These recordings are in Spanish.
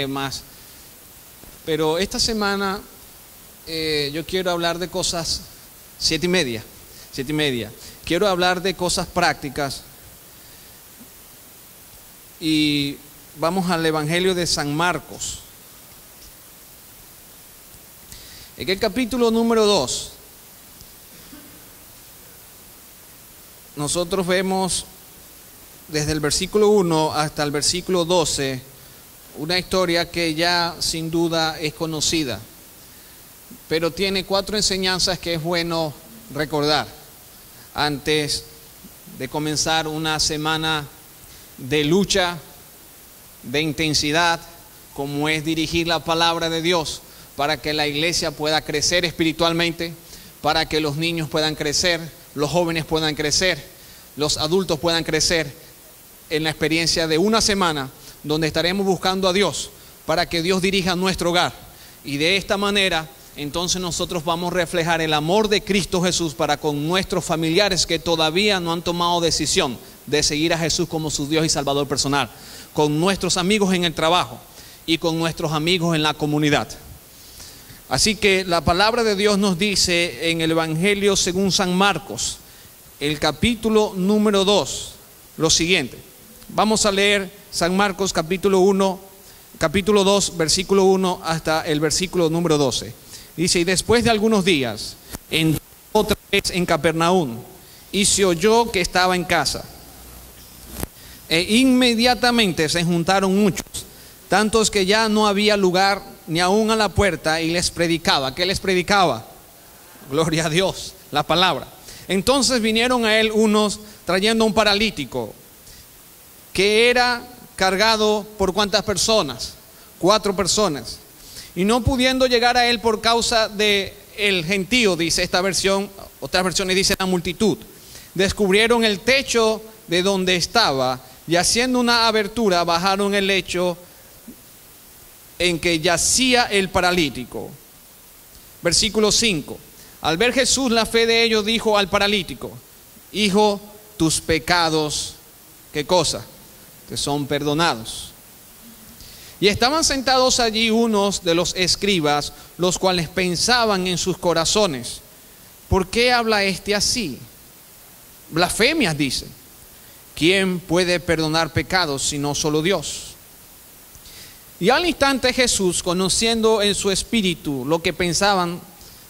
temas. Pero esta semana yo quiero hablar de cosas, 7:30. Quiero hablar de cosas prácticas. Y vamos al Evangelio de San Marcos. En el capítulo número 2, nosotros vemos desde el versículo 1 hasta el versículo 12 una historia que ya sin duda es conocida, pero tiene 4 enseñanzas que es bueno recordar antes de comenzar una semana de lucha, de intensidad, como es dirigir la palabra de Dios para que la iglesia pueda crecer espiritualmente, para que los niños puedan crecer, los jóvenes puedan crecer, los adultos puedan crecer en la experiencia de una semana donde estaremos buscando a Dios para que Dios dirija nuestro hogar. Y de esta manera, entonces nosotros vamos a reflejar el amor de Cristo Jesús para con nuestros familiares que todavía no han tomado decisión de seguir a Jesús como su Dios y Salvador personal, con nuestros amigos en el trabajo y con nuestros amigos en la comunidad. Así que la palabra de Dios nos dice en el Evangelio según San Marcos, el capítulo número 2, lo siguiente. Vamos a leer San Marcos capítulo 2, versículo 1 hasta el versículo número 12. Dice: y después de algunos días, entró otra vez en Capernaum, y se oyó que estaba en casa. E inmediatamente se juntaron muchos, tantos que ya no había lugar ni aún a la puerta, y les predicaba. ¿Qué les predicaba? Gloria a Dios, la palabra. Entonces vinieron a él unos trayendo un paralítico, que era cargado por ¿cuántas personas? 4 personas. Y no pudiendo llegar a él por causa de el gentío, dice esta versión, otras versiones dicen la multitud, descubrieron el techo de donde estaba, y haciendo una abertura bajaron el lecho en que yacía el paralítico. Versículo 5. Al ver Jesús la fe de ellos, dijo al paralítico: hijo, tus pecados, ¿qué cosa? Te son perdonados. Y estaban sentados allí unos de los escribas, los cuales pensaban en sus corazones: ¿por qué habla este así? Blasfemias, dice. ¿Quién puede perdonar pecados sino solo Dios? Y al instante Jesús, conociendo en su espíritu lo que pensaban,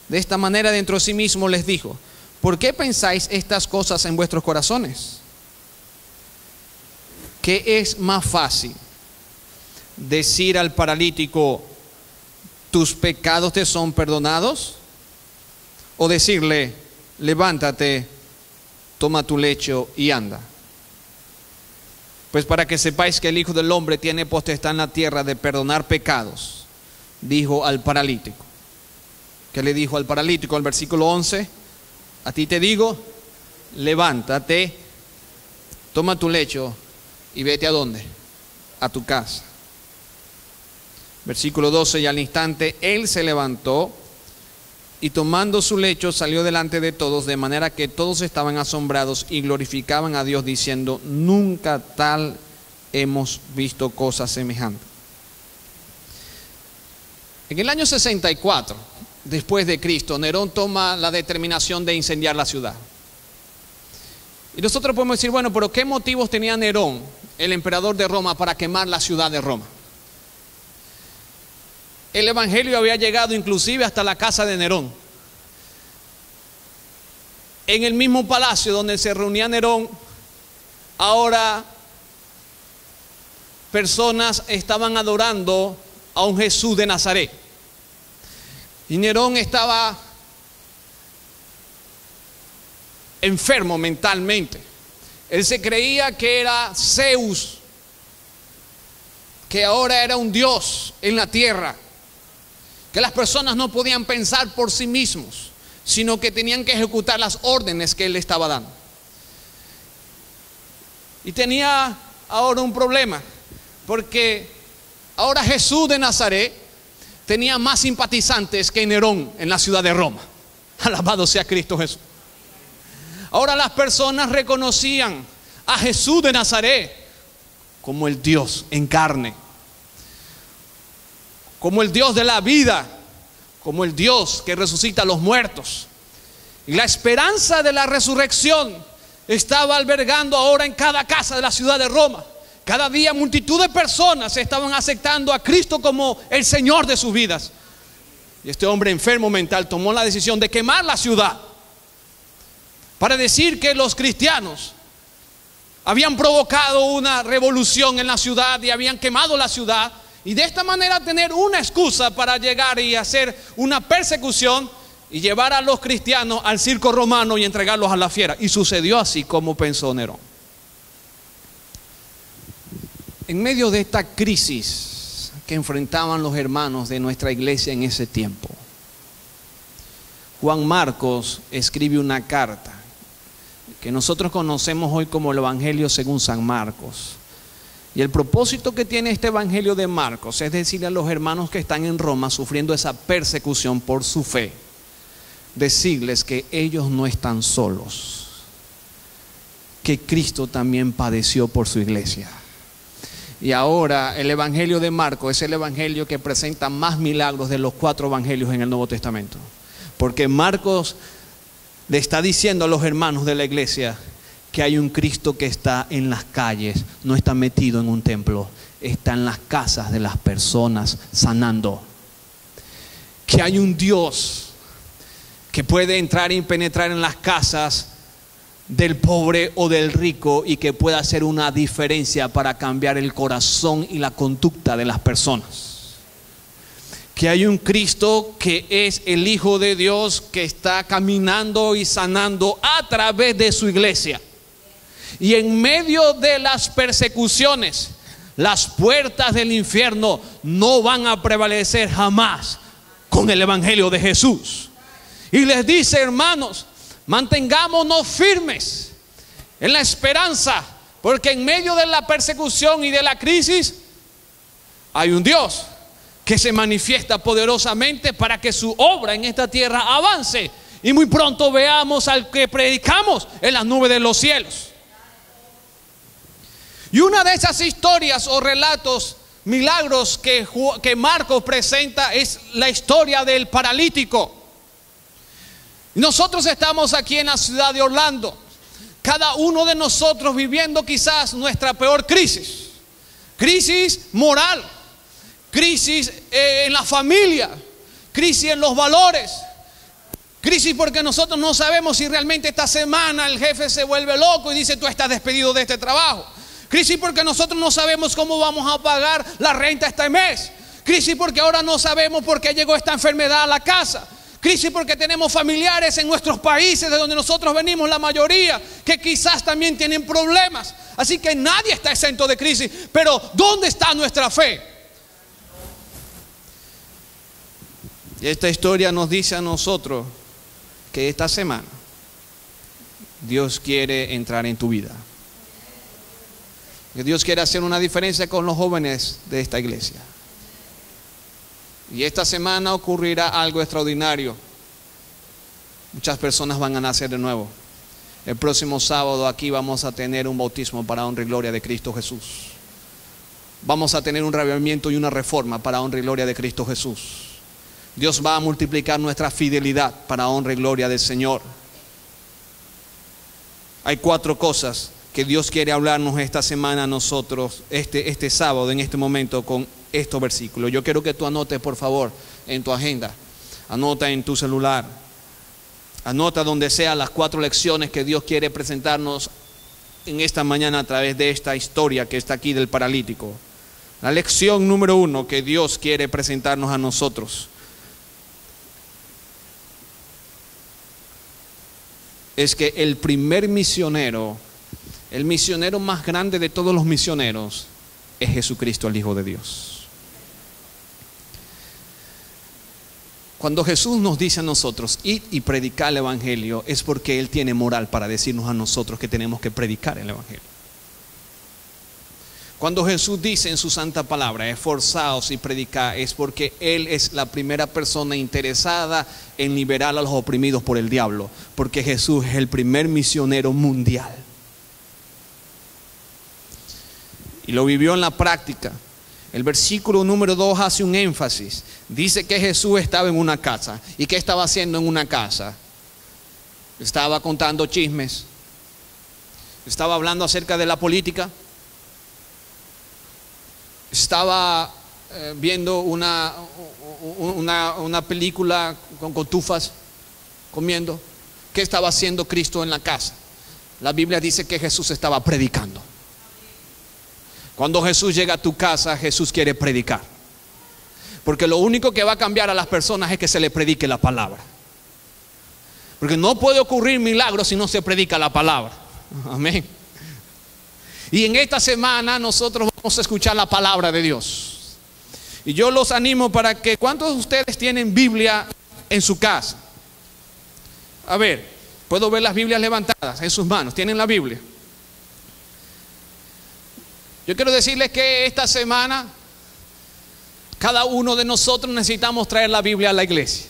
de esta manera dentro de sí mismo les dijo: ¿por qué pensáis estas cosas en vuestros corazones? ¿Qué es más fácil? ¿Decir al paralítico: tus pecados te son perdonados? ¿O decirle: levántate, toma tu lecho y anda? Pues para que sepáis que el Hijo del Hombre tiene potestad en la tierra de perdonar pecados, dijo al paralítico. ¿Qué le dijo al paralítico? Al versículo 11: a ti te digo, levántate, toma tu lecho y vete ¿a dónde? A tu casa. Versículo 12: y al instante él se levantó y tomando su lecho salió delante de todos, de manera que todos estaban asombrados y glorificaban a Dios diciendo: nunca tal hemos visto cosa semejante. En el año 64 después de Cristo, Nerón toma la determinación de incendiar la ciudad. Y nosotros podemos decir: bueno, pero ¿qué motivos tenía Nerón, el emperador de Roma, para quemar la ciudad de Roma? El evangelio había llegado inclusive hasta la casa de Nerón. En el mismo palacio donde se reunía Nerón, ahora personas estaban adorando a un Jesús de Nazaret. Y Nerón estaba enfermo mentalmente. Él se creía que era Zeus, que ahora era un dios en la tierra, que las personas no podían pensar por sí mismos, sino que tenían que ejecutar las órdenes que él le estaba dando. Y tenía ahora un problema, porque ahora Jesús de Nazaret tenía más simpatizantes que Nerón en la ciudad de Roma. Alabado sea Cristo Jesús. Ahora las personas reconocían a Jesús de Nazaret como el Dios en carne. como el Dios de la vida, como el Dios que resucita a los muertos. Y la esperanza de la resurrección estaba albergando ahora en cada casa de la ciudad de Roma. Cada día multitud de personas estaban aceptando a Cristo como el Señor de sus vidas. Y este hombre enfermo mental tomó la decisión de quemar la ciudad para decir que los cristianos habían provocado una revolución en la ciudad y habían quemado la ciudad, y de esta manera tener una excusa para llegar y hacer una persecución y llevar a los cristianos al circo romano y entregarlos a la fiera. Y sucedió así como pensó Nerón. En medio de esta crisis que enfrentaban los hermanos de nuestra iglesia en ese tiempo, Juan Marcos escribe una carta que nosotros conocemos hoy como el Evangelio según San Marcos. Y el propósito que tiene este Evangelio de Marcos es decirle a los hermanos que están en Roma sufriendo esa persecución por su fe, decirles que ellos no están solos, que Cristo también padeció por su iglesia. Y ahora el Evangelio de Marcos es el Evangelio que presenta más milagros de los 4 evangelios en el Nuevo Testamento, porque Marcos le está diciendo a los hermanos de la iglesia que hay un Cristo que está en las calles, no está metido en un templo, está en las casas de las personas sanando. Que hay un Dios que puede entrar y penetrar en las casas del pobre o del rico y que pueda hacer una diferencia para cambiar el corazón y la conducta de las personas. Que hay un Cristo que es el Hijo de Dios que está caminando y sanando a través de su iglesia. Y en medio de las persecuciones, las puertas del infierno no van a prevalecer jamás con el Evangelio de Jesús. Y les dice, hermanos, mantengámonos firmes en la esperanza, porque en medio de la persecución y de la crisis hay un Dios que se manifiesta poderosamente para que su obra en esta tierra avance y muy pronto veamos al que predicamos en las nubes de los cielos. Y una de esas historias o relatos, milagros que Marcos presenta es la historia del paralítico. Nosotros estamos aquí en la ciudad de Orlando, cada uno de nosotros viviendo quizás nuestra peor crisis, crisis moral, crisis en la familia, crisis en los valores, crisis porque nosotros no sabemos si realmente esta semana el jefe se vuelve loco y dice tú estás despedido de este trabajo. Crisis porque nosotros no sabemos cómo vamos a pagar la renta este mes. Crisis porque ahora no sabemos por qué llegó esta enfermedad a la casa. Crisis porque tenemos familiares en nuestros países de donde nosotros venimos, la mayoría, que quizás también tienen problemas. Así que nadie está exento de crisis. Pero ¿dónde está nuestra fe? Y esta historia nos dice a nosotros que esta semana Dios quiere entrar en tu vida. Que Dios quiere hacer una diferencia con los jóvenes de esta iglesia. Y esta semana ocurrirá algo extraordinario. Muchas personas van a nacer de nuevo. El próximo sábado aquí vamos a tener un bautismo para honra y gloria de Cristo Jesús. Vamos a tener un reavivamiento y una reforma para honra y gloria de Cristo Jesús. Dios va a multiplicar nuestra fidelidad para honra y gloria del Señor. Hay 4 cosas que Dios quiere hablarnos esta semana a nosotros, este sábado, en este momento, con estos versículos. Yo quiero que tú anotes, por favor, en tu agenda, anota en tu celular, anota donde sea las 4 lecciones que Dios quiere presentarnos en esta mañana a través de esta historia que está aquí del paralítico. La lección número 1 que Dios quiere presentarnos a nosotros es que el primer misionero, el misionero más grande de todos los misioneros, es Jesucristo, el Hijo de Dios. Cuando Jesús nos dice a nosotros, id y predicar el Evangelio, es porque Él tiene moral para decirnos a nosotros que tenemos que predicar el Evangelio. Cuando Jesús dice en su santa palabra, esforzaos y predicad, es porque Él es la primera persona interesada en liberar a los oprimidos por el diablo, porque Jesús es el primer misionero mundial. Y lo vivió en la práctica. El versículo número 2 hace un énfasis. Dice que Jesús estaba en una casa. ¿Y qué estaba haciendo en una casa? Estaba contando chismes. Estaba hablando acerca de la política. Estaba viendo una película con cotufas, comiendo. ¿Qué estaba haciendo Cristo en la casa? La Biblia dice que Jesús estaba predicando. Cuando Jesús llega a tu casa, Jesús quiere predicar. Porque lo único que va a cambiar a las personas es que se le predique la palabra. Porque no puede ocurrir milagros si no se predica la palabra. Amén. Y en esta semana nosotros vamos a escuchar la palabra de Dios. Y yo los animo para que, ¿cuántos de ustedes tienen Biblia en su casa? A ver, puedo ver las Biblias levantadas en sus manos. ¿Tienen la Biblia? Yo quiero decirles que esta semana cada uno de nosotros necesitamos traer la Biblia a la iglesia.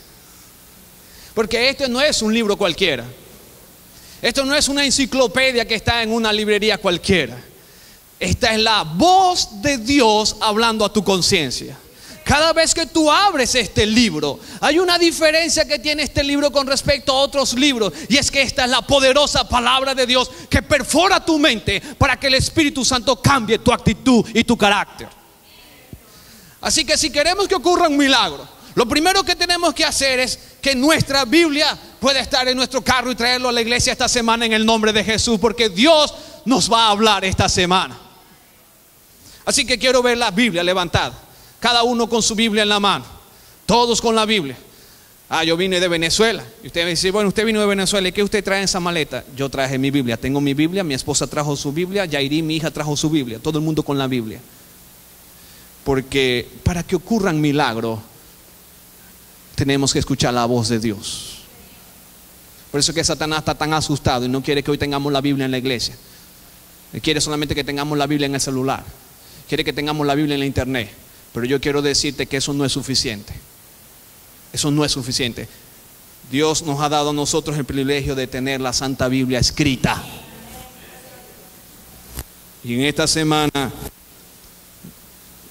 Porque este no es un libro cualquiera. Esto no es una enciclopedia que está en una librería cualquiera. Esta es la voz de Dios hablando a tu conciencia. Cada vez que tú abres este libro, hay una diferencia que tiene este libro con respecto a otros libros. Y es que esta es la poderosa palabra de Dios que perfora tu mente para que el Espíritu Santo cambie tu actitud y tu carácter. Así que si queremos que ocurra un milagro, lo primero que tenemos que hacer es que nuestra Biblia pueda estar en nuestro carro y traerlo a la iglesia esta semana en el nombre de Jesús. Porque Dios nos va a hablar esta semana. Así que quiero ver la Biblia levantada. Cada uno con su Biblia en la mano. Todos con la Biblia. Yo vine de Venezuela. Y usted me dice, bueno, usted vino de Venezuela. ¿Y qué usted trae en esa maleta? Yo traje mi Biblia. Tengo mi Biblia. Mi esposa trajo su Biblia. Yairi, mi hija, trajo su Biblia. Todo el mundo con la Biblia. Porque para que ocurran milagros, tenemos que escuchar la voz de Dios. Por eso es que Satanás está tan asustado y no quiere que hoy tengamos la Biblia en la iglesia. Él quiere solamente que tengamos la Biblia en el celular. Quiere que tengamos la Biblia en la internet. Pero yo quiero decirte que eso no es suficiente. Eso no es suficiente. Dios nos ha dado a nosotros el privilegio de tener la Santa Biblia escrita. Y en esta semana,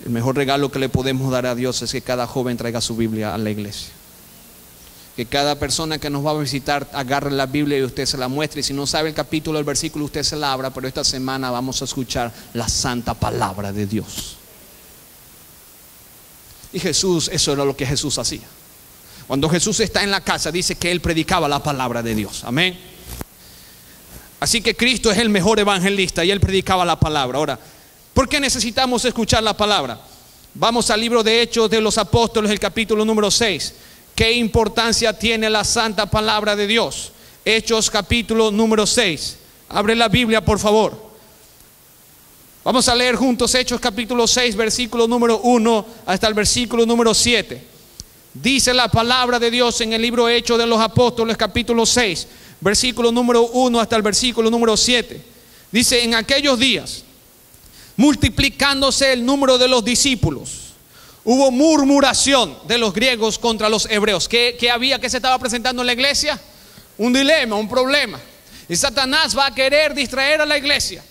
el mejor regalo que le podemos dar a Dios es que cada joven traiga su Biblia a la iglesia. Que cada persona que nos va a visitar agarre la Biblia y usted se la muestre. Y si no sabe el capítulo, el versículo, usted se la abra. Pero esta semana vamos a escuchar la santa palabra de Dios. Y Jesús, eso era lo que Jesús hacía. Cuando Jesús está en la casa, dice que Él predicaba la palabra de Dios. Amén. Así que Cristo es el mejor evangelista y Él predicaba la palabra. Ahora, ¿por qué necesitamos escuchar la palabra? Vamos al libro de Hechos de los Apóstoles, el capítulo número 6. ¿Qué importancia tiene la santa palabra de Dios? Hechos capítulo número 6. Abre la Biblia, por favor. Vamos a leer juntos Hechos capítulo 6, versículo número 1 hasta el versículo número 7. Dice la palabra de Dios en el libro Hechos de los Apóstoles, capítulo 6, versículo número 1 hasta el versículo número 7. Dice: en aquellos días, multiplicándose el número de los discípulos, hubo murmuración de los griegos contra los hebreos. ¿Qué había que se estaba presentando en la iglesia? Un dilema, un problema. Y Satanás va a querer distraer a la iglesia.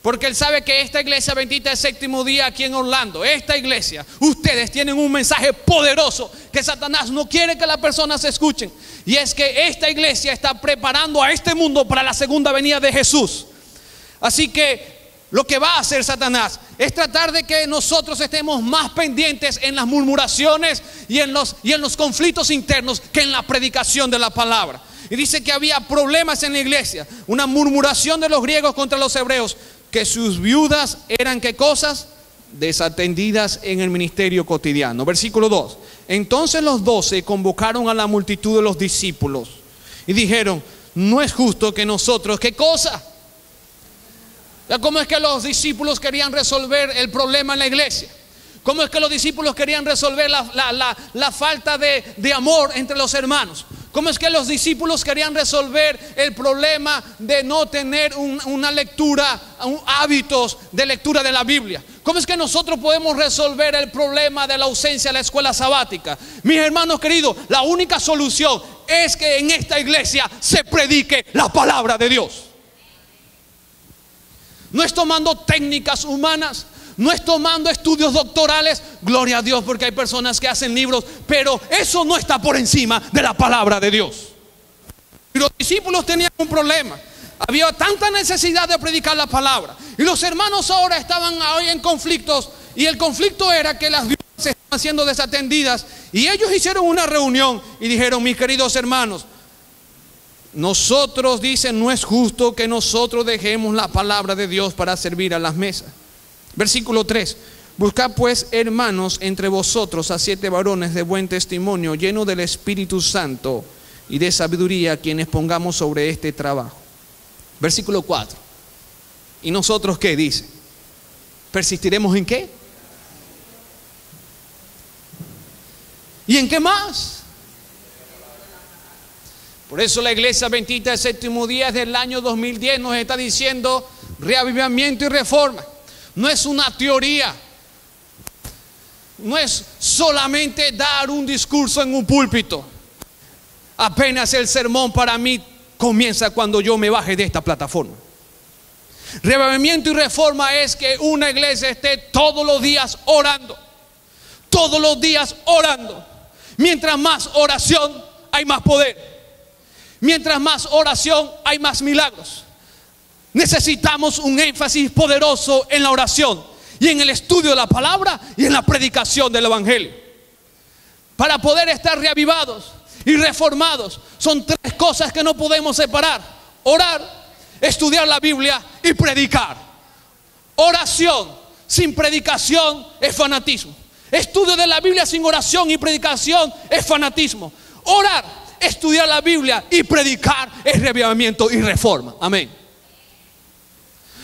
Porque él sabe que esta iglesia bendita es Séptimo Día aquí en Orlando. Esta iglesia, ustedes tienen un mensaje poderoso que Satanás no quiere que las personas escuchen. Y es que esta iglesia está preparando a este mundo para la segunda venida de Jesús. Así que lo que va a hacer Satanás es tratar de que nosotros estemos más pendientes en las murmuraciones y en los conflictos internos que en la predicación de la palabra. Y dice que había problemas en la iglesia, una murmuración de los griegos contra los hebreos, que sus viudas eran, ¿qué cosas? Desatendidas en el ministerio cotidiano. Versículo 2. Entonces los 12 convocaron a la multitud de los discípulos y dijeron: no es justo que nosotros, ¿qué cosa? ¿Cómo es que los discípulos querían resolver el problema en la iglesia? ¿Cómo es que los discípulos querían resolver la falta de amor entre los hermanos? ¿Cómo es que los discípulos querían resolver el problema de no tener una lectura, hábitos de lectura de la Biblia? ¿Cómo es que nosotros podemos resolver el problema de la ausencia de la escuela sabática? Mis hermanos queridos, la única solución es que en esta iglesia se predique la palabra de Dios. No es tomando técnicas humanas, no es tomando estudios doctorales, gloria a Dios porque hay personas que hacen libros, pero eso no está por encima de la palabra de Dios. Y los discípulos tenían un problema. Había tanta necesidad de predicar la palabra. Y los hermanos ahora estaban hoy en conflictos. Y el conflicto era que las viudas estaban siendo desatendidas. Y ellos hicieron una reunión y dijeron: mis queridos hermanos, nosotros, dicen, no es justo que nosotros dejemos la palabra de Dios para servir a las mesas. Versículo 3. Buscad pues, hermanos, entre vosotros a 7 varones de buen testimonio, llenos del Espíritu Santo y de sabiduría, quienes pongamos sobre este trabajo. Versículo 4. ¿Y nosotros qué dice? ¿Persistiremos en qué? ¿Y en qué más? Por eso la Iglesia Adventista del Séptimo Día del año 2010 nos está diciendo reavivamiento y reforma. No es una teoría. No es solamente dar un discurso en un púlpito. Apenas el sermón para mí comienza cuando yo me baje de esta plataforma. Reavivamiento y reforma es que una iglesia esté todos los días orando. Todos los días orando. Mientras más oración, hay más poder. Mientras más oración, hay más milagros. Necesitamos un énfasis poderoso en la oración y en el estudio de la palabra y en la predicación del evangelio. Para poder estar reavivados y reformados, son 3 cosas que no podemos separar: orar, estudiar la Biblia y predicar. Oración sin predicación es fanatismo. Estudio de la Biblia sin oración y predicación es fanatismo. Orar, estudiar la Biblia y predicar es reavivamiento y reforma. Amén.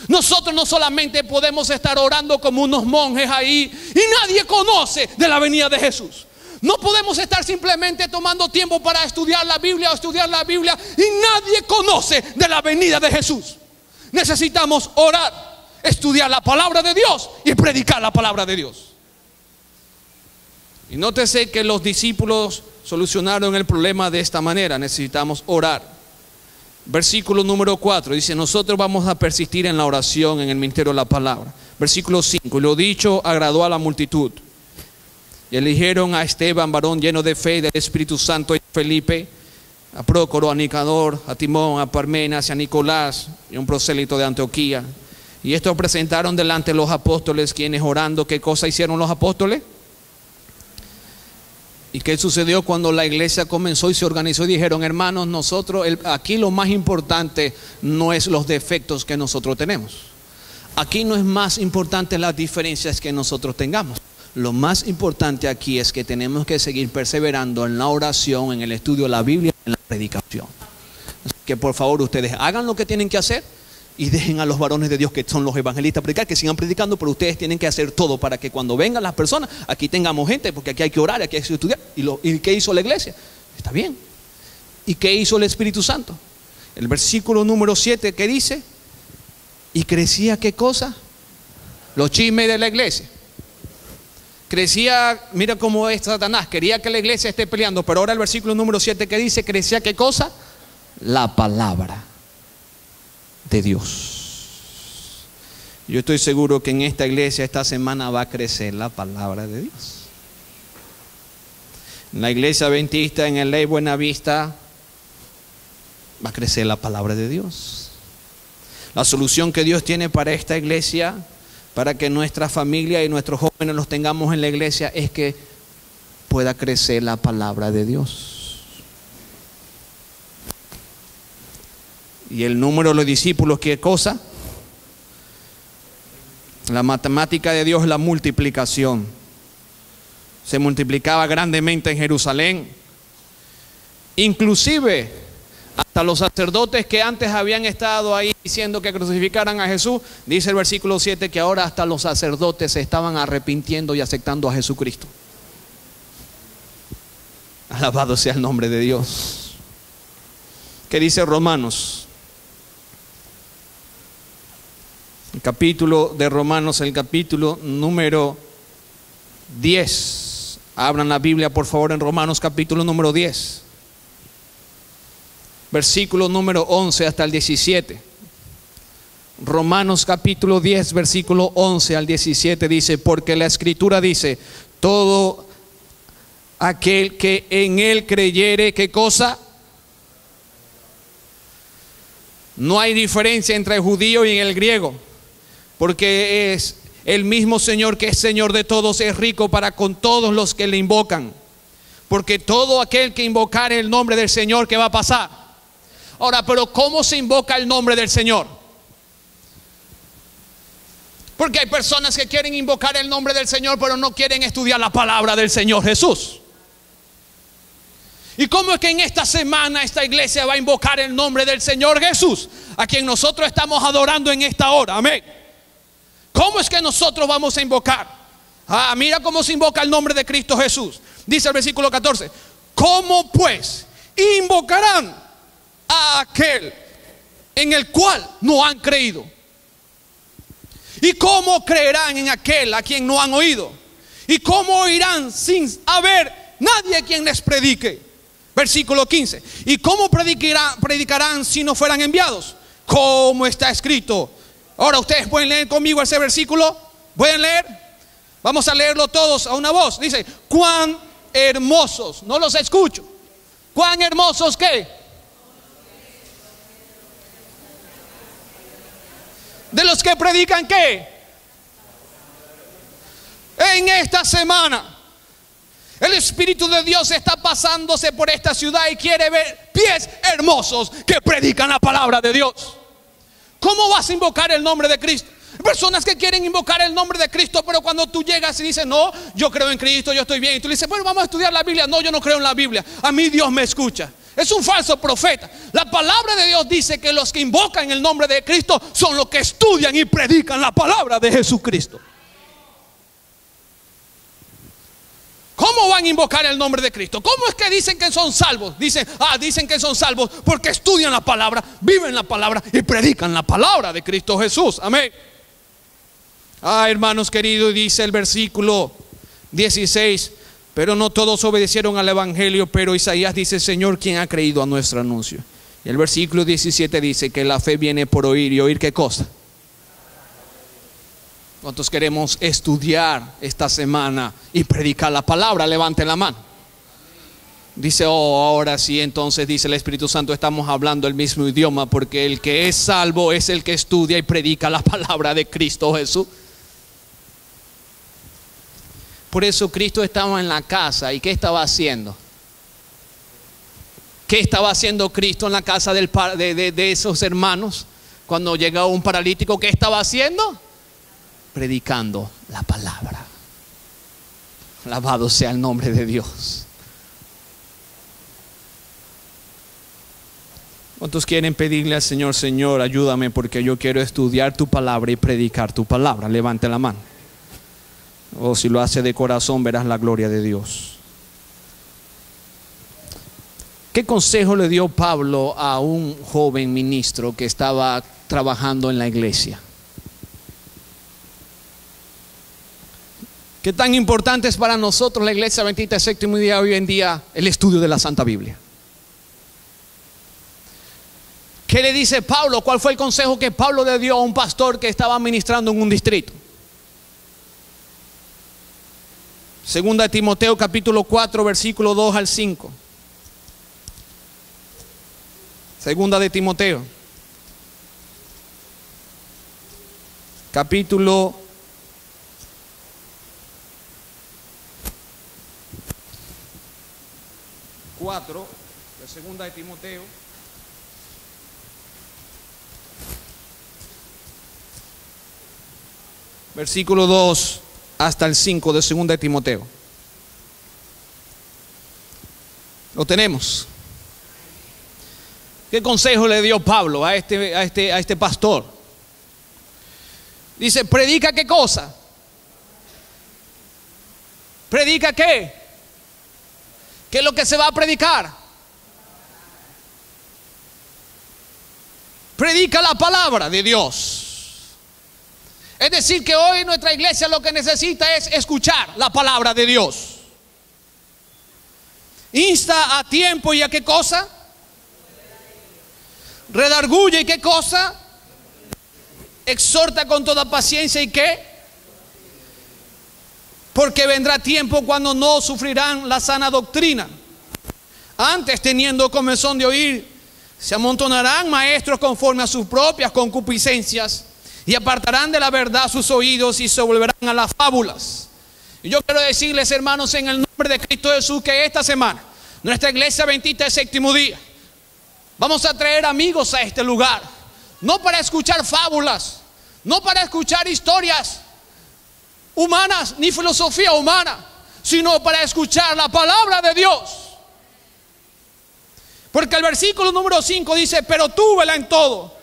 Nosotros no solamente podemos estar orando como unos monjes ahí y nadie conoce de la venida de Jesús. No podemos estar simplemente tomando tiempo para estudiar la Biblia y nadie conoce de la venida de Jesús. Necesitamos orar, estudiar la palabra de Dios y predicar la palabra de Dios. Y nótese que los discípulos solucionaron el problema de esta manera: necesitamos orar. Versículo número 4 dice: nosotros vamos a persistir en la oración, en el ministerio de la palabra. Versículo 5: y lo dicho agradó a la multitud. Y eligieron a Esteban, varón lleno de fe y del Espíritu Santo, y a Felipe, a Prócoro, a Nicador, a Timón, a Parmenas y a Nicolás, y un prosélito de Antioquía. Y estos presentaron delante de los apóstoles, quienes orando, ¿qué cosa hicieron los apóstoles? ¿Y qué sucedió cuando la iglesia comenzó y se organizó? Y dijeron: hermanos, nosotros, aquí lo más importante no es los defectos que nosotros tenemos. Aquí no es más importante las diferencias que nosotros tengamos. Lo más importante aquí es que tenemos que seguir perseverando en la oración, en el estudio de la Biblia, en la predicación. Así que por favor ustedes hagan lo que tienen que hacer y dejen a los varones de Dios, que son los evangelistas, predicar, que sigan predicando, pero ustedes tienen que hacer todo para que cuando vengan las personas, aquí tengamos gente, porque aquí hay que orar, aquí hay que estudiar. ¿Y qué hizo la iglesia? Está bien. ¿Y qué hizo el Espíritu Santo? El versículo número 7, ¿qué dice? ¿Y crecía qué cosa? Los chismes de la iglesia. Crecía, mira cómo es Satanás, quería que la iglesia esté peleando, pero ahora el versículo número 7, ¿qué dice? ¿Crecía qué cosa? La palabra de Dios. Yo estoy seguro que en esta iglesia esta semana va a crecer la palabra de Dios. En la iglesia adventista, en el Ley Buenavista, va a crecer la palabra de Dios. La solución que Dios tiene para esta iglesia, para que nuestra familia y nuestros jóvenes los tengamos en la iglesia, es que pueda crecer la palabra de Dios. Y el número de los discípulos, ¿qué cosa? La matemática de Dios es la multiplicación. Se multiplicaba grandemente en Jerusalén. Inclusive hasta los sacerdotes que antes habían estado ahí diciendo que crucificaran a Jesús, dice el versículo 7 que ahora hasta los sacerdotes se estaban arrepintiendo y aceptando a Jesucristo. Alabado sea el nombre de Dios. ¿Qué dice Romanos? El capítulo de Romanos, el capítulo número 10. Abran la Biblia por favor en Romanos capítulo número 10. Versículo número 11 hasta el 17. Romanos capítulo 10, versículo 11 al 17 dice: porque la Escritura dice, todo aquel que en él creyere, ¿qué cosa? No hay diferencia entre el judío y el griego, porque es el mismo Señor que es Señor de todos, es rico para con todos los que le invocan. Porque todo aquel que invocare el nombre del Señor, ¿qué va a pasar? Ahora, pero ¿cómo se invoca el nombre del Señor? Porque hay personas que quieren invocar el nombre del Señor, pero no quieren estudiar la palabra del Señor Jesús. ¿Y cómo es que en esta semana esta iglesia va a invocar el nombre del Señor Jesús, a quien nosotros estamos adorando en esta hora? Amén. ¿Cómo es que nosotros vamos a invocar? Mira cómo se invoca el nombre de Cristo Jesús. Dice el versículo 14: ¿cómo pues invocarán a aquel en el cual no han creído? ¿Y cómo creerán en aquel a quien no han oído? ¿Y cómo oirán sin haber nadie quien les predique? Versículo 15: ¿y cómo predicarán si no fueran enviados? Como está escrito. Ahora ustedes pueden leer conmigo ese versículo. ¿Pueden leer? Vamos a leerlo todos a una voz. Dice: cuán hermosos, no los escucho. ¿Cuán hermosos qué? De los que predican qué. En esta semana el Espíritu de Dios está pasándose por esta ciudad y quiere ver pies hermosos que predican la palabra de Dios. ¿Cómo vas a invocar el nombre de Cristo? Personas que quieren invocar el nombre de Cristo, pero cuando tú llegas y dices: no, yo creo en Cristo, yo estoy bien, y tú le dices: bueno, vamos a estudiar la Biblia. No, yo no creo en la Biblia, a mí Dios me escucha. Es un falso profeta. La palabra de Dios dice que los que invocan el nombre de Cristo son los que estudian y predican la palabra de Jesucristo. ¿Cómo van a invocar el nombre de Cristo? ¿Cómo es que dicen que son salvos? Dicen que son salvos porque estudian la palabra, viven la palabra y predican la palabra de Cristo Jesús. Amén. Hermanos queridos, dice el versículo 16: pero no todos obedecieron al evangelio, pero Isaías dice: Señor, ¿quién ha creído a nuestro anuncio? Y el versículo 17 dice que la fe viene por oír. ¿Y oír qué cosa? ¿Cuántos queremos estudiar esta semana y predicar la palabra? Levanten la mano. Dice: ahora sí, entonces dice el Espíritu Santo, estamos hablando el mismo idioma, porque el que es salvo es el que estudia y predica la palabra de Cristo Jesús. Por eso Cristo estaba en la casa. ¿Y qué estaba haciendo? ¿Qué estaba haciendo Cristo en la casa de esos hermanos? Cuando llegó un paralítico, ¿qué estaba haciendo? Predicando la palabra. Alabado sea el nombre de Dios. ¿Cuántos quieren pedirle al Señor: Señor, ayúdame porque yo quiero estudiar tu palabra y predicar tu palabra? Levante la mano. O si lo hace de corazón, verás la gloria de Dios. ¿Qué consejo le dio Pablo a un joven ministro que estaba trabajando en la iglesia? ¿Qué tan importante es para nosotros, la iglesia Adventista del Séptimo Día, hoy en día, el estudio de la Santa Biblia? ¿Qué le dice Pablo? ¿Cuál fue el consejo que Pablo le dio a un pastor que estaba ministrando en un distrito? Segunda de Timoteo capítulo 4, versículo 2 al 5. Segunda de Timoteo capítulo 4 de Segunda de Timoteo. Versículo 2 hasta el 5 de Segunda de Timoteo. Lo tenemos. ¿Qué consejo le dio Pablo a este pastor? Dice: predica qué cosa. ¿Predica qué? ¿Qué es lo que se va a predicar? Predica la palabra de Dios. Es decir, que hoy nuestra iglesia lo que necesita es escuchar la palabra de Dios. Insta a tiempo y a qué cosa. Redarguye y qué cosa. exhorta con toda paciencia y ¿qué? Porque vendrá tiempo cuando no sufrirán la sana doctrina. Antes, teniendo comezón de oír, se amontonarán maestros conforme a sus propias concupiscencias y apartarán de la verdad sus oídos y se volverán a las fábulas. Y yo quiero decirles, hermanos, en el nombre de Cristo Jesús, que esta semana nuestra iglesia Adventista del Séptimo Día vamos a traer amigos a este lugar, no para escuchar fábulas, no para escuchar historias humanas ni filosofía humana, sino para escuchar la palabra de Dios. Porque el versículo número 5 dice: pero tú vela en todo,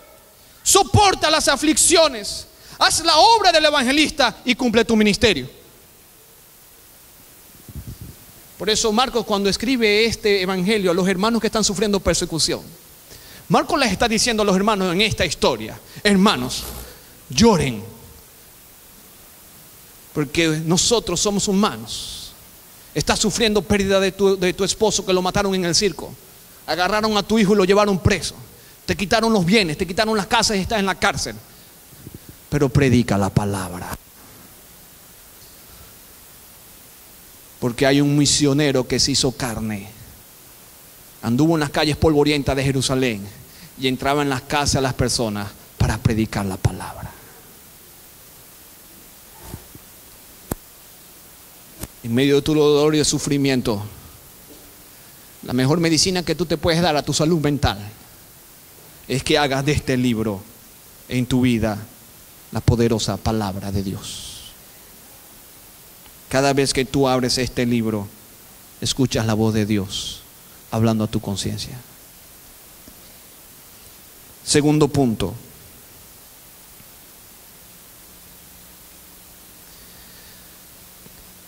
soporta las aflicciones, haz la obra del evangelista y cumple tu ministerio. Por eso Marcos, cuando escribe este evangelio a los hermanos que están sufriendo persecución, Marcos les está diciendo a los hermanos en esta historia: hermanos, lloren, porque nosotros somos humanos. Estás sufriendo pérdida de tu esposo, que lo mataron en el circo. Agarraron a tu hijo y lo llevaron preso. Te quitaron los bienes, te quitaron las casas y estás en la cárcel. Pero predica la palabra. Porque hay un misionero que se hizo carne. Anduvo en las calles polvorientas de Jerusalén y entraba en las casas de las personas para predicar la palabra. En medio de tu dolor y de sufrimiento, la mejor medicina que tú te puedes dar a tu salud mental es que hagas de este libro en tu vida la poderosa palabra de Dios. Cada vez que tú abres este libro, escuchas la voz de Dios hablando a tu conciencia. Segundo punto: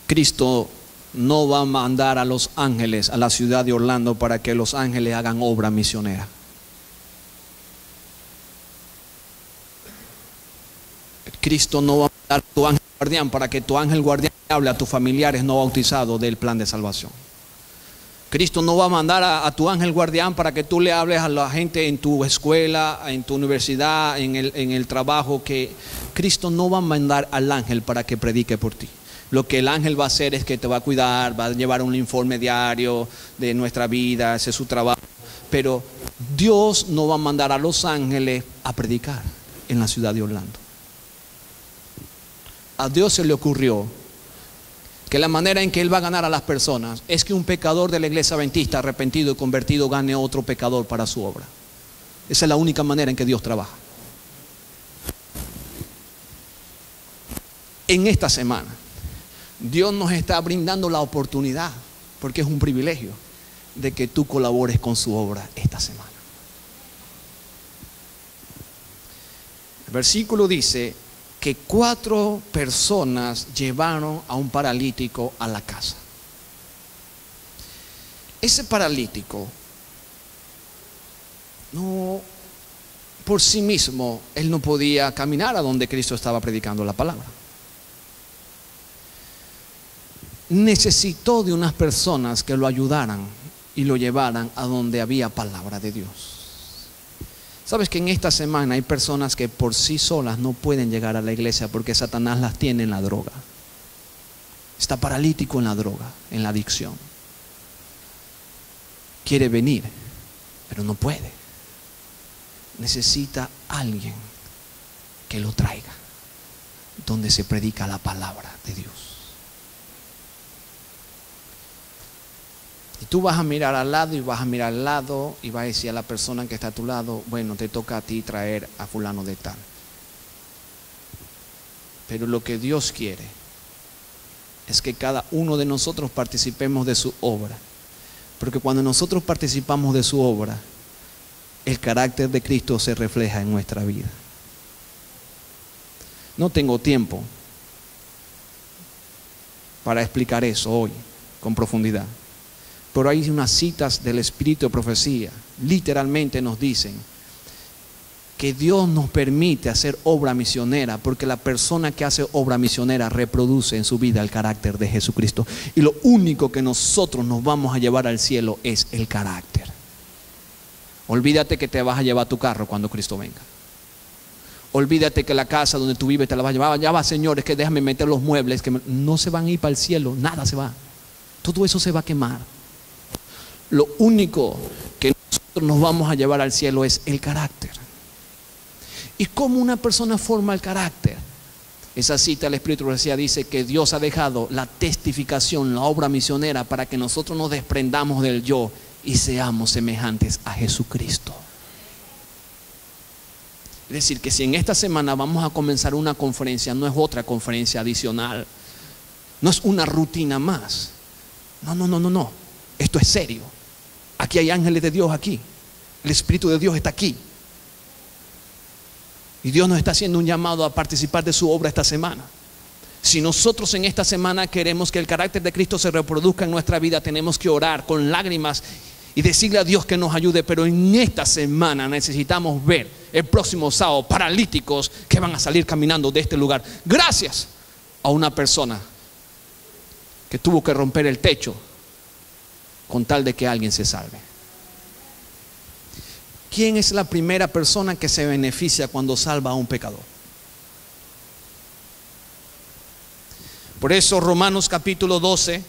Cristo no va a mandar a los ángeles a la ciudad de Orlando para que los ángeles hagan obra misionera. Cristo no va a mandar a tu ángel guardián para que tu ángel guardián hable a tus familiares no bautizados del plan de salvación. Cristo no va a mandar a tu ángel guardián para que tú le hables a la gente en tu escuela, en tu universidad, en el trabajo. Que Cristo no va a mandar al ángel para que predique por ti. Lo que el ángel va a hacer es que te va a cuidar, va a llevar un informe diario de nuestra vida, ese es su trabajo. Pero Dios no va a mandar a los ángeles a predicar en la ciudad de Orlando. A Dios se le ocurrió que la manera en que Él va a ganar a las personas es que un pecador de la iglesia adventista arrepentido y convertido gane a otro pecador para su obra. Esa es la única manera en que Dios trabaja. En esta semana Dios nos está brindando la oportunidad, porque es un privilegio, de que tú colabores con su obra esta semana. El versículo dice que 4 personas llevaron a un paralítico a la casa. Ese paralítico no, por sí mismo, él no podía caminar a donde Cristo estaba predicando la palabra. Necesitó de unas personas que lo ayudaran y lo llevaran a donde había palabra de Dios. Sabes que en esta semana hay personas que por sí solas no pueden llegar a la iglesia porque Satanás las tiene en la droga. Está paralítico en la droga, en la adicción. Quiere venir, pero no puede. Necesita alguien que lo traiga donde se predica la palabra de Dios. Y tú vas a mirar al lado y vas a mirar al lado y vas a decir a la persona que está a tu lado: bueno, te toca a ti traer a fulano de tal. Pero lo que Dios quiere es que cada uno de nosotros participemos de su obra. Porque cuando nosotros participamos de su obra, el carácter de Cristo se refleja en nuestra vida. No tengo tiempo para explicar eso hoy con profundidad. Pero hay unas citas del Espíritu de Profecía, literalmente nos dicen que Dios nos permite hacer obra misionera, porque la persona que hace obra misionera reproduce en su vida el carácter de Jesucristo. Y lo único que nosotros nos vamos a llevar al cielo es el carácter. Olvídate que te vas a llevar tu carro cuando Cristo venga. olvídate que la casa donde tú vives te la vas a llevar. Ya va, señores, que déjame meter los muebles, que no se van a ir para el cielo, nada se va. Todo eso se va a quemar. Lo único que nosotros nos vamos a llevar al cielo es el carácter. ¿Y cómo una persona forma el carácter? Esa cita del Espíritu de Profecía dice que Dios ha dejado la testificación, la obra misionera, para que nosotros nos desprendamos del yo y seamos semejantes a Jesucristo. Es decir, que si en esta semana vamos a comenzar una conferencia, no es otra conferencia adicional, no es una rutina más. No. Esto es serio. Aquí hay ángeles de Dios aquí. El Espíritu de Dios está aquí. Y Dios nos está haciendo un llamado a participar de su obra esta semana. Si nosotros en esta semana queremos que el carácter de Cristo se reproduzca en nuestra vida, tenemos que orar con lágrimas y decirle a Dios que nos ayude. Pero en esta semana necesitamos ver el próximo sábado paralíticos que van a salir caminando de este lugar, gracias a una persona que tuvo que romper el techo con tal de que alguien se salve. ¿Quién es la primera persona que se beneficia cuando salva a un pecador? Por eso Romanos capítulo 12,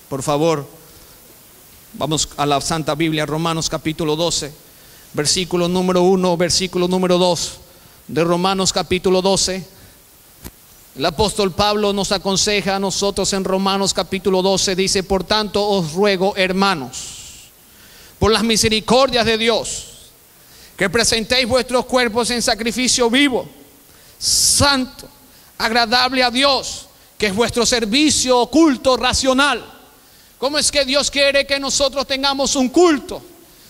por favor, vamos a la Santa Biblia, Romanos capítulo 12, versículo número 1, versículo número 2 de Romanos capítulo 12. El apóstol Pablo nos aconseja a nosotros en Romanos capítulo 12, dice: por tanto os ruego, hermanos, por las misericordias de Dios, que presentéis vuestros cuerpos en sacrificio vivo, santo, agradable a Dios, que es vuestro servicio oculto racional. ¿Cómo es que Dios quiere que nosotros tengamos un culto?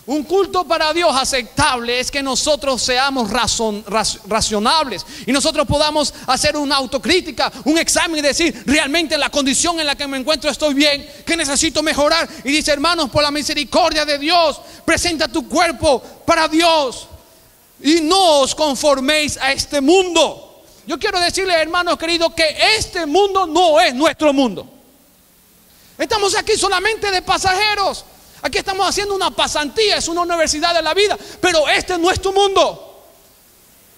Un culto para Dios aceptable es que nosotros seamos razonables y nosotros podamos hacer una autocrítica, un examen y decir: realmente la condición en la que me encuentro estoy bien, que necesito mejorar. Y dice: hermanos, por la misericordia de Dios, presenta tu cuerpo para Dios y no os conforméis a este mundo. Yo quiero decirles, hermanos queridos, que este mundo no es nuestro mundo. Estamos aquí solamente de pasajeros. Aquí estamos haciendo una pasantía, es una universidad de la vida, pero este no es tu mundo.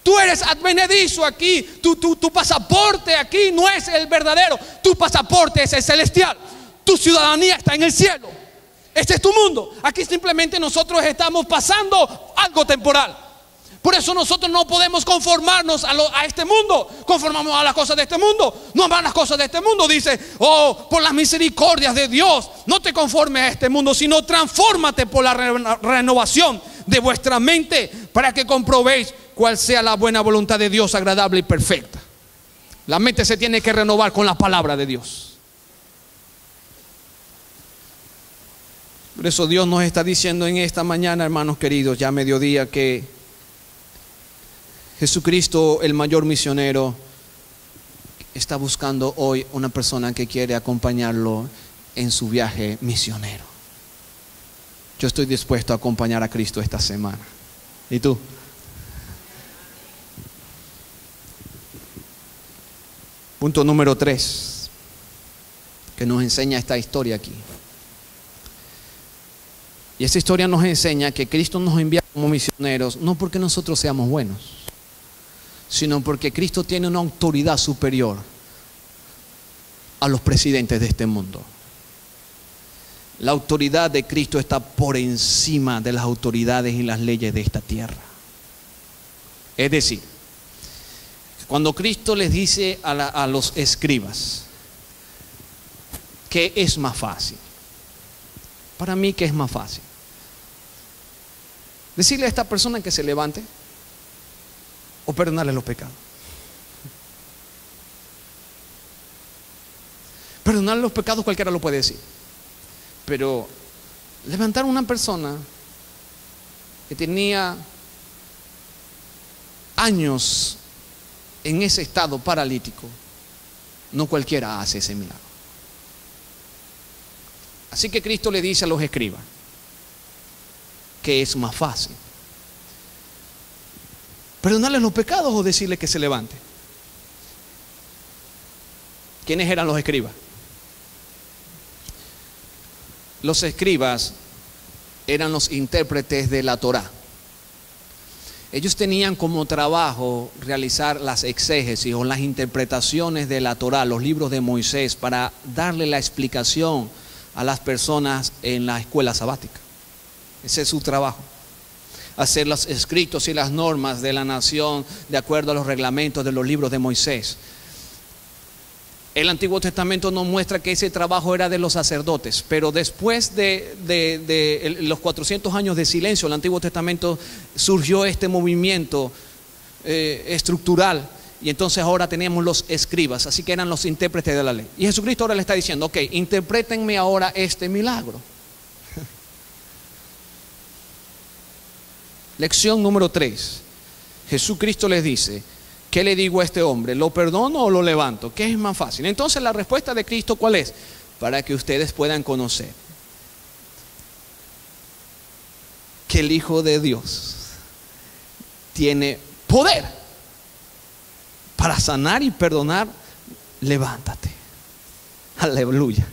Tú eres advenedizo aquí, tu pasaporte aquí no es el verdadero, tu pasaporte es el celestial, tu ciudadanía está en el cielo. Este es tu mundo. Aquí simplemente nosotros estamos pasando algo temporal. Por eso nosotros no podemos conformarnos a este mundo. Conformamos a las cosas de este mundo, no aman las cosas de este mundo. Dice: oh, por las misericordias de Dios, no te conformes a este mundo, sino transfórmate por la renovación de vuestra mente, para que comprobéis cuál sea la buena voluntad de Dios, agradable y perfecta. La mente se tiene que renovar con la palabra de Dios. Por eso Dios nos está diciendo en esta mañana, hermanos queridos, ya a mediodía, que Jesucristo, el mayor misionero, está buscando hoy una persona que quiere acompañarlo en su viaje misionero. Yo estoy dispuesto a acompañar a Cristo esta semana. ¿Y tú? Punto número 3 que nos enseña esta historia aquí. Y esta historia nos enseña que Cristo nos envía como misioneros, no porque nosotros seamos buenos, sino porque Cristo tiene una autoridad superior a los presidentes de este mundo. La autoridad de Cristo está por encima de las autoridades y las leyes de esta tierra. Es decir, cuando Cristo les dice a los escribas que es más fácil, para mí, ¿qué es más fácil? Decirle a esta persona que se levante o perdonarle los pecados. Perdonarle los pecados cualquiera lo puede decir, pero levantar a una persona que tenía años en ese estado paralítico, no cualquiera hace ese milagro. Así que Cristo le dice a los escribas que es más fácil: perdonarle los pecados o decirle que se levante. ¿Quiénes eran los escribas? Los escribas eran los intérpretes de la Torá. Ellos tenían como trabajo realizar las exégesis o las interpretaciones de la Torá, los libros de Moisés, para darle la explicación a las personas en la escuela sabática. Ese es su trabajo. Hacer los escritos y las normas de la nación de acuerdo a los reglamentos de los libros de Moisés. El Antiguo Testamento nos muestra que ese trabajo era de los sacerdotes, pero después de los 400 años de silencio, el Antiguo Testamento surgió este movimiento estructural, y entonces ahora tenemos los escribas, así que eran los intérpretes de la ley. Y Jesucristo ahora le está diciendo, ok, interprétenme ahora este milagro. Lección número 3. Jesucristo les dice, ¿qué le digo a este hombre? ¿Lo perdono o lo levanto? ¿Qué es más fácil? Entonces la respuesta de Cristo, ¿cuál es? Para que ustedes puedan conocer que el Hijo de Dios tiene poder para sanar y perdonar. Levántate. Aleluya.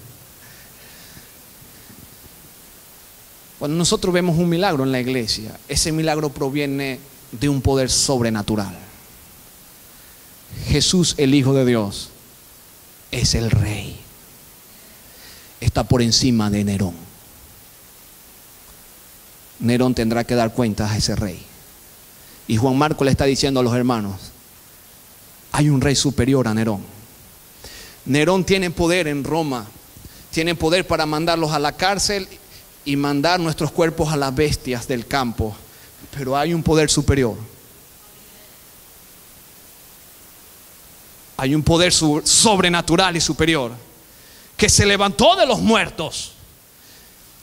Cuando nosotros vemos un milagro en la iglesia, ese milagro proviene de un poder sobrenatural. Jesús, el Hijo de Dios, es el Rey. Está por encima de Nerón. Nerón tendrá que dar cuentas a ese rey. Y Juan Marcos le está diciendo a los hermanos, hay un rey superior a Nerón. Nerón tiene poder en Roma, tiene poder para mandarlos a la cárcel y mandar nuestros cuerpos a las bestias del campo, pero hay un poder superior. Hay un poder sobrenatural y superior que se levantó de los muertos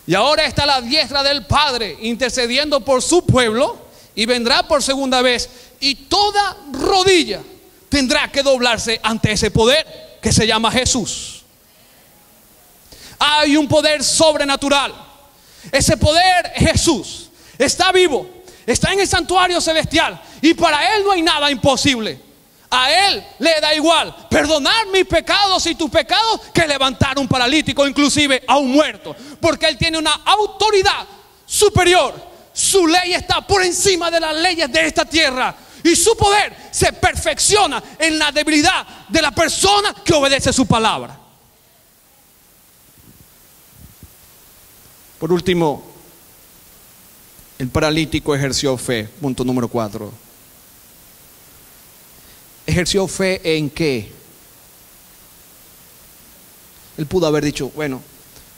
y ahora está a la diestra del Padre intercediendo por su pueblo, y vendrá por segunda vez, y toda rodilla tendrá que doblarse ante ese poder que se llama Jesús. Hay un poder sobrenatural. Ese poder, Jesús, está vivo, está en el santuario celestial, y para Él no hay nada imposible. A Él le da igual perdonar mis pecados y tus pecados que levantar un paralítico, inclusive a un muerto, porque Él tiene una autoridad superior. Su ley está por encima de las leyes de esta tierra, y su poder se perfecciona en la debilidad de la persona que obedece su palabra. Por último, el paralítico ejerció fe. Punto número 4. ¿Ejerció fe en qué? Él pudo haber dicho, bueno,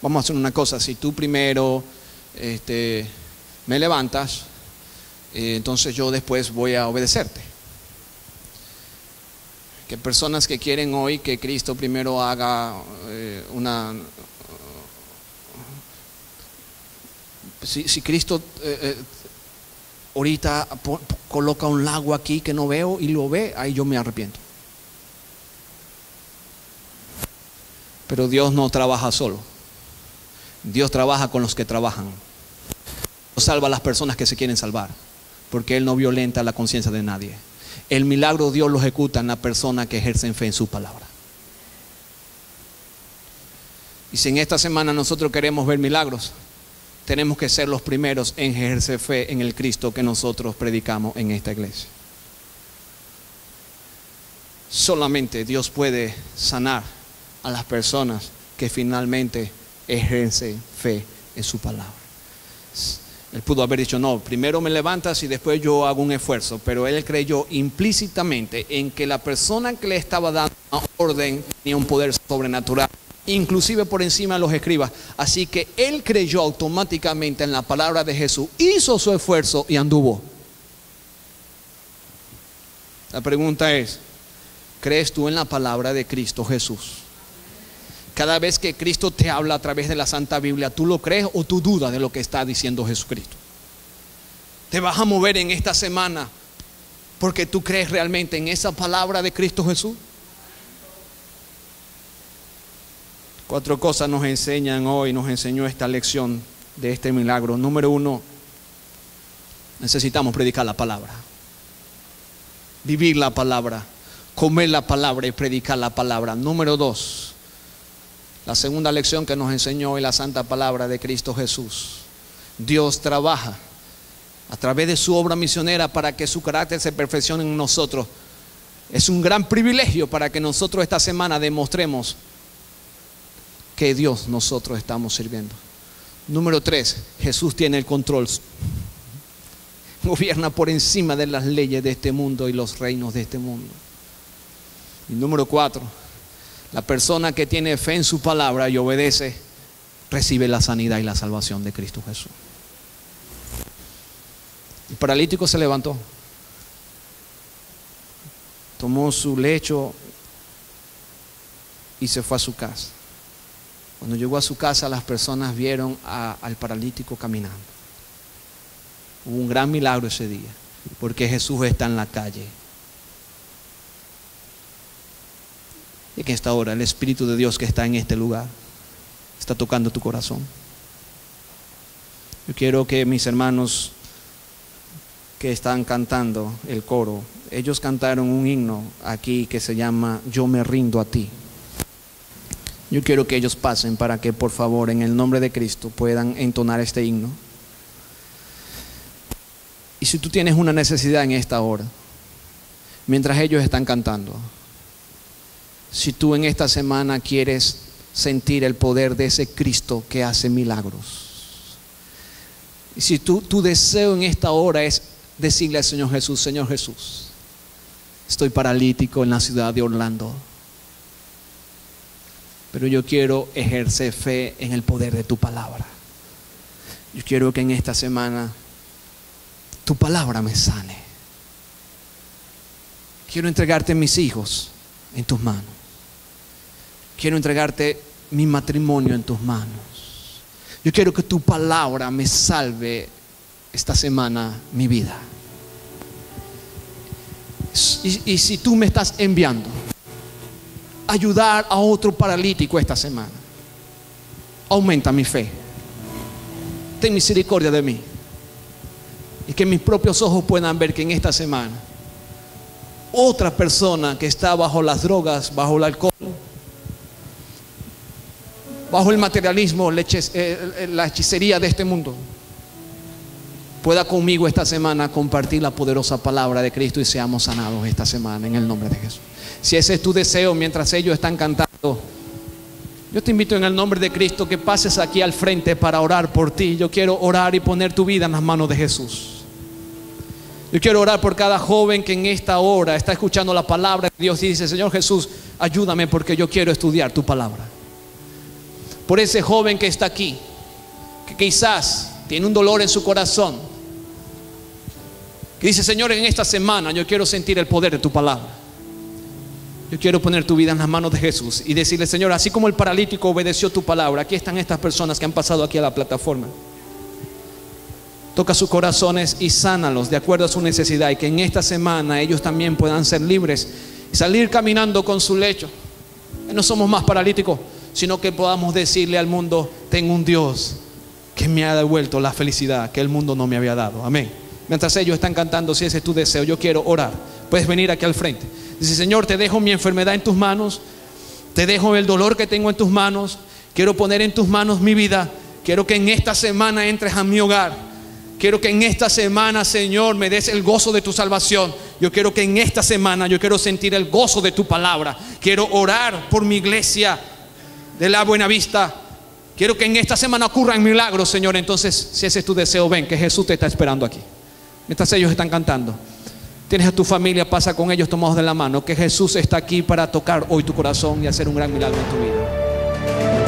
vamos a hacer una cosa, si tú primero me levantas, entonces yo después voy a obedecerte. Que personas que quieren hoy que Cristo primero haga si Cristo ahorita coloca un lago aquí que no veo y lo ve, ahí yo me arrepiento. Pero Dios no trabaja solo. Dios trabaja con los que trabajan. Dios salva a las personas que se quieren salvar, porque Él no violenta la conciencia de nadie. El milagro Dios lo ejecuta en la persona que ejerce fe en su palabra. Y si en esta semana nosotros queremos ver milagros, tenemos que ser los primeros en ejercer fe en el Cristo que nosotros predicamos en esta iglesia. Solamente Dios puede sanar a las personas que finalmente ejercen fe en su palabra. Él pudo haber dicho, no, primero me levantas y después yo hago un esfuerzo, pero Él creyó implícitamente en que la persona que le estaba dando una orden tenía un poder sobrenatural, inclusive por encima de los escribas. Así que Él creyó automáticamente en la palabra de Jesús, hizo su esfuerzo y anduvo. La pregunta es, ¿crees tú en la palabra de Cristo Jesús? Cada vez que Cristo te habla a través de la Santa Biblia, ¿tú lo crees o tú dudas de lo que está diciendo Jesucristo? ¿Te vas a mover en esta semana porque tú crees realmente en esa palabra de Cristo Jesús? 4 cosas nos enseñan hoy, nos enseñó esta lección de este milagro. Número 1, necesitamos predicar la palabra, vivir la palabra, comer la palabra y predicar la palabra. Número 2, la segunda lección que nos enseñó hoy la santa palabra de Cristo Jesús. Dios trabaja a través de su obra misionera para que su carácter se perfeccione en nosotros. Es un gran privilegio para que nosotros esta semana demostremos que Dios nosotros estamos sirviendo. Número 3, Jesús tiene el control. Gobierna por encima de las leyes de este mundo y los reinos de este mundo. Y número 4, la persona que tiene fe en su palabra y obedece, recibe la sanidad y la salvación de Cristo Jesús. El paralítico se levantó, tomó su lecho y se fue a su casa. Cuando llegó a su casa, las personas vieron al paralítico caminando. Hubo un gran milagro ese día, porque Jesús está en la calle. Y que esta hora el Espíritu de Dios que está en este lugar está tocando tu corazón. Yo quiero que mis hermanos que están cantando el coro, ellos cantaron un himno aquí que se llama Yo me rindo a ti. Yo quiero que ellos pasen para que por favor en el nombre de Cristo puedan entonar este himno. Y si tú tienes una necesidad en esta hora, mientras ellos están cantando, si tú en esta semana quieres sentir el poder de ese Cristo que hace milagros, y si tu deseo en esta hora es decirle al Señor Jesús, estoy paralítico en la ciudad de Orlando, pero yo quiero ejercer fe en el poder de tu palabra. Yo quiero que en esta semana tu palabra me sane. Quiero entregarte mis hijos en tus manos. Quiero entregarte mi matrimonio en tus manos. Yo quiero que tu palabra me salve esta semana mi vida. Y si tú me estás enviando a ayudar a otro paralítico esta semana, aumenta mi fe. Ten misericordia de mí. Y que mis propios ojos puedan ver que en esta semana otra persona que está bajo las drogas, bajo el alcohol, bajo el materialismo, la hechicería de este mundo, pueda conmigo esta semana compartir la poderosa palabra de Cristo y seamos sanados esta semana en el nombre de Jesús. Si ese es tu deseo mientras ellos están cantando, yo te invito en el nombre de Cristo que pases aquí al frente para orar por ti. Yo quiero orar y poner tu vida en las manos de Jesús. Yo quiero orar por cada joven que en esta hora está escuchando la palabra de Dios y dice: Señor Jesús, ayúdame porque yo quiero estudiar tu palabra. Por ese joven que está aquí, que quizás tiene un dolor en su corazón, que dice: Señor, en esta semana yo quiero sentir el poder de tu palabra. Yo quiero poner tu vida en las manos de Jesús y decirle: Señor, así como el paralítico obedeció tu palabra, aquí están estas personas que han pasado aquí a la plataforma. Toca sus corazones y sánalos de acuerdo a su necesidad, y que en esta semana ellos también puedan ser libres y salir caminando con su lecho. No somos más paralíticos, sino que podamos decirle al mundo: tengo un Dios que me ha devuelto la felicidad que el mundo no me había dado. Amén. Mientras ellos están cantando, si ese es tu deseo, yo quiero orar. Puedes venir aquí al frente. Dice: Señor, te dejo mi enfermedad en tus manos, te dejo el dolor que tengo en tus manos. Quiero poner en tus manos mi vida. Quiero que en esta semana entres a mi hogar. Quiero que en esta semana, Señor, me des el gozo de tu salvación. Yo quiero que en esta semana yo quiero sentir el gozo de tu palabra. Quiero orar por mi iglesia de la Buenavista. Quiero que en esta semana ocurran milagros, Señor. Entonces, si ese es tu deseo, ven, que Jesús te está esperando aquí. Mientras ellos están cantando, tienes a tu familia, pasa con ellos tomados de la mano, que Jesús está aquí para tocar hoy tu corazón y hacer un gran milagro en tu vida.